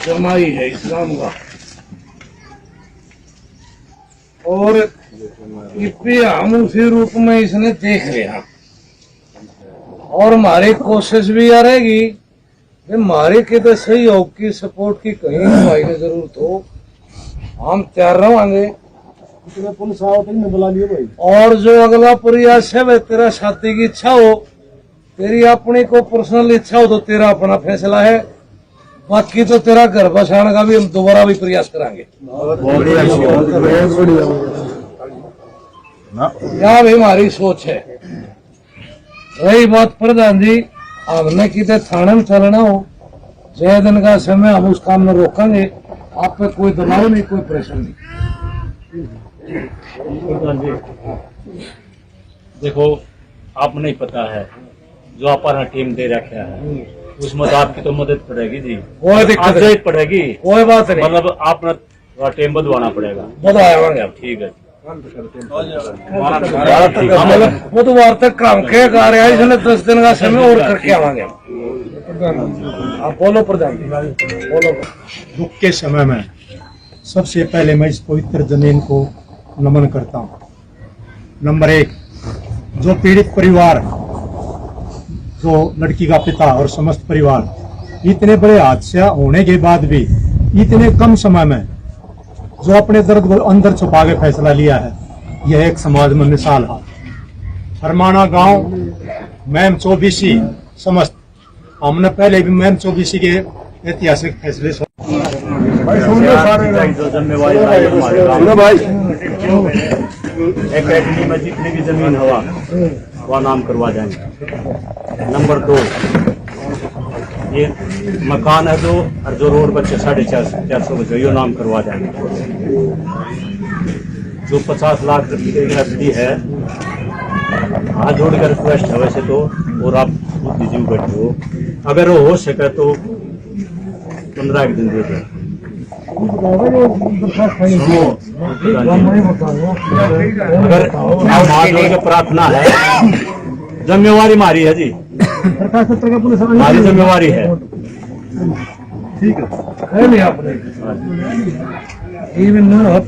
जमाई है इस्लाम का और हम उसी रूप में इसने देख लिया और हमारी कोशिश भी आ रहेगी कि हमारी कितने सहयोग की सपोर्ट की कहीं भाई की जरूरत हो हम तैयार रहेंगे। पुलिस आओ तो बुला लियो भाई। और जो अगला प्रयास है वह तेरा साथी की इच्छा हो, तेरी अपनी को पर्सनल इच्छा हो तो तेरा अपना फैसला है, बाकी तो तेरा घर बसाने का भी हम दोबारा भी प्रयास करेंगे। यह भी हमारी सोच है। रही बात प्रधान जी, हमने कितने थाने में चलना हो, 6 दिन का समय हम उस काम में रोकेंगे। आप पे कोई दबाव नहीं, कोई प्रेशर नहीं। प्रधान जी देखो, आप नहीं पता है जो अपना टीम दे रखा है उसमें तो आपकी तो मदद पड़ेगी जी, कोई दिक्कत नहीं पड़ेगी, कोई बात नहीं। मतलब आपने टीम बढ़वाना पड़ेगा। बताया ठीक है बुधवार तक काम के कार्य है, इसने 10 दिन का समय और करके आवांगे। आप बोलो प्रधान जी, बोलो। दुख के समय में सबसे पहले मैं इस पवित्र जमीन को नमन करता हूँ। नंबर 1, जो पीड़ित परिवार, जो लड़की का पिता और समस्त परिवार इतने बड़े हादसा होने के बाद भी इतने कम समय में जो अपने दर्द को अंदर छुपा के फैसला लिया है, यह एक समाज में मिसाल है। फरमाना गांव मैम 24 समस्त, हमने पहले भी मैम 24 के ऐतिहासिक फैसले जो जिम्मेवारी एकेडमी में जितनी भी जमीन हवा वह नाम करवा जाएंगे। नंबर 2, ये मकान है जो रोड बच्चे 450 बच्चे यो नाम करवा जाएंगे। जो 50 लाख की गिरफ्ती है, हाथ जोड़कर रिक्वेस्ट है वैसे तो, और आप बुद्धिजीवी बैठे हो, अगर वो हो सके तो 15 दिन दे दें। अगर हाथ जोड़ के प्रार्थना है, जिम्मेवारी हमारी है जी, हमारी जिम्मेवारी है। ठीक है नहीं आपने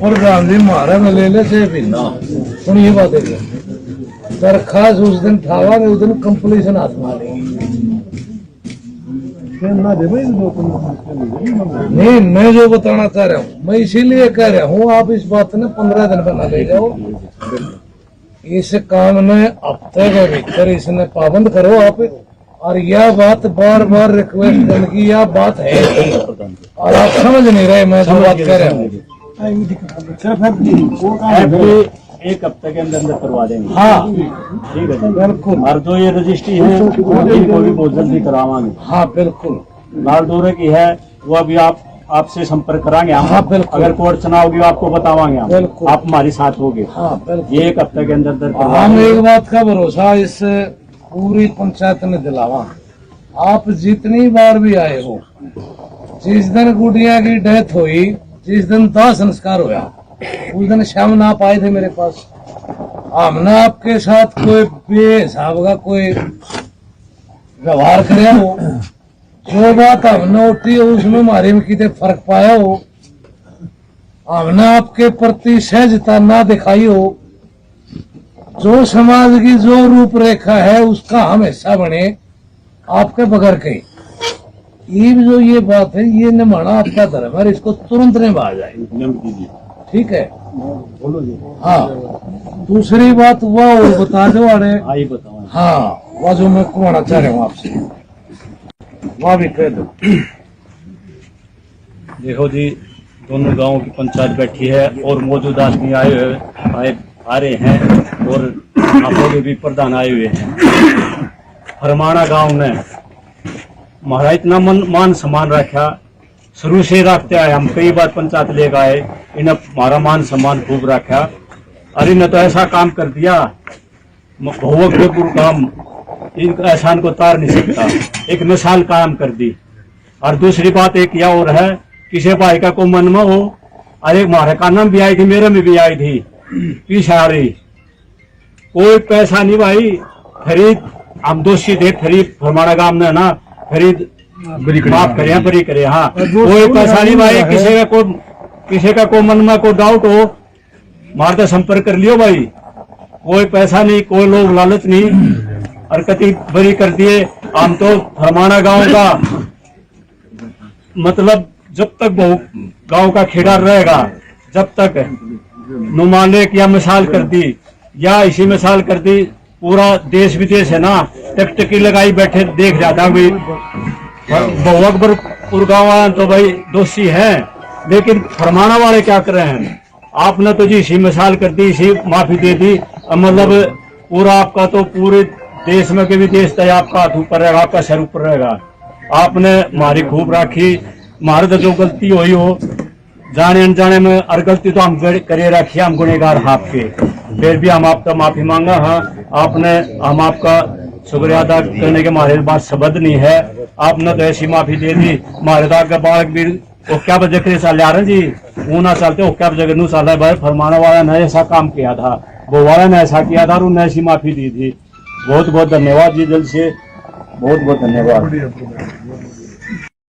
प्रधान जी मारा में ले ले से बिना सुनिए बात है, दरखास्त उस दिन ठावा उस दिन कंप्लीशन हाथ मारेगी। नहीं, मैं जो बताना चाह रहा हूँ, मैं इसीलिए कह रहा हूँ आप इस बात ने 15 दिन बना ले जाओ, इस काम ने हफ्ते के भीतर इसने पाबंद करो आप। और यह बात बार बार रिक्वेस्ट करने की यह बात है और आप समझ नहीं रहे मैं जो बात कह रहा हूँ। एक हफ्ते के अंदर करवा देंगे। हाँ ठीक है बिल्कुल। और जो ये रजिस्ट्री है इनको भी बहुत जल्दी करावाएंगे। हाँ बिल्कुल। लाल दौरे की है वो अभी आपसे संपर्क कराएंगे हम। हाँ बिल्कुल। अगर कोर्ट चुनाव होगी आपको बतावाएंगे हम, बिल्कुल। आप हमारे साथ होगे। हाँ बिल्कुल। ये 1 हफ्ते के अंदर हम एक बात का भरोसा इस पूरी पंचायत ने दिलावा, आप जितनी बार भी आए हो, जिस दिन गुड़िया की डेथ हुई, जिस दिन दाह संस्कार हुआ, उस दिन शाम ना आप आए थे मेरे पास। हमने आपके साथ कोई बेहिसाब का कोई व्यवहार करे हो, जो बात हमने उठी हो उसमें हमारे में कितने फर्क पाया हो, हमने आपके प्रति सहजता ना दिखाई हो, जो समाज की जो रूपरेखा है उसका हम हिस्सा बने आपके बगैर के। ये जो ये बात है ये निभाना आपका धर्म है, इसको तुरंत निभा जाए। ठीक है बोलो जी। हाँ दूसरी बात वह और बता दो। अरे हाँ वह जो मैं कहना चाह रहा हूँ आपसे वह भी कह दो। देखो जी, दोनों गांवों की पंचायत बैठी है और मौजूदा आदमी आ रहे हैं और आप लोग भी प्रधान आए हुए हैं। फरमाना गांव ने हमारा इतना मान सम्मान रखा, शुरू से रखते आए, हम कई बार पंचायत लेकर आए, इन्हें हमारा मान सम्मान खूब रखा। और इन्हें तो ऐसा काम कर दिया, भोगपुर काम इन एहसान को तार नहीं सकता, एक मिसाल कायम कर दी। और दूसरी बात एक यह और है, किसी भाई का को मन में हो, अरे हमारे काना में भी आई थी, मेरे में भी आई थी, पीछे आ रही, कोई पैसा नहीं भाई, खरीद हम दोषी थे, खरीद फरमाना गांव ने ना खरीद माफ करें, बरी करें। हाँ, कोई पैसा नहीं भाई, किसी का को मन में कोई डाउट हो मार तो संपर्क कर लियो भाई। कोई पैसा नहीं, कोई लोग लालच नहीं, हरकती बरी कर दिए। हम तो फरमाना गांव का मतलब जब तक वो गांव का खेड़ा रहेगा, जब तक नुमालिक या मिसाल कर दी या इसी मिसाल कर दी, पूरा देश विदेश है ना टकटकी लगाई बैठे देख जाता भाई। बहु अकबरपुर गाँव वाला तो भाई दोषी है, लेकिन फरमाना वाले क्या कर रहे हैं? आपने तो जी इसी मिसाल कर दी, इसी माफी दे दी, मतलब पूरा आपका तो पूरे देश में के भी देश तय आपका हाथ ऊपर रहेगा, आपका सर ऊपर रहेगा। आपने हमारी खूब राखी, हमारे तो जो गलती हुई हो जाने अनजाने में, और गलती तो हम करे रखी, हम गुनहगार आपके, फिर भी हम आपका माफी मांगा। हाँ, आपने हम आपका शुक्रिया अदा करने के हमारे पास शब्द नहीं है। आपने तो ऐसी माफी दे दी। हमारे दाग का बालक भी वो क्या वजह के साल आ रहे जी, वो ना चलते वो क्या वजह नू साल भाई। फरमाना वाला ने ऐसा काम किया था, वो वाला ने ऐसा किया था और उन्हें ऐसी माफी दी थी। बहुत बहुत धन्यवाद जी, दिल से बहुत बहुत धन्यवाद।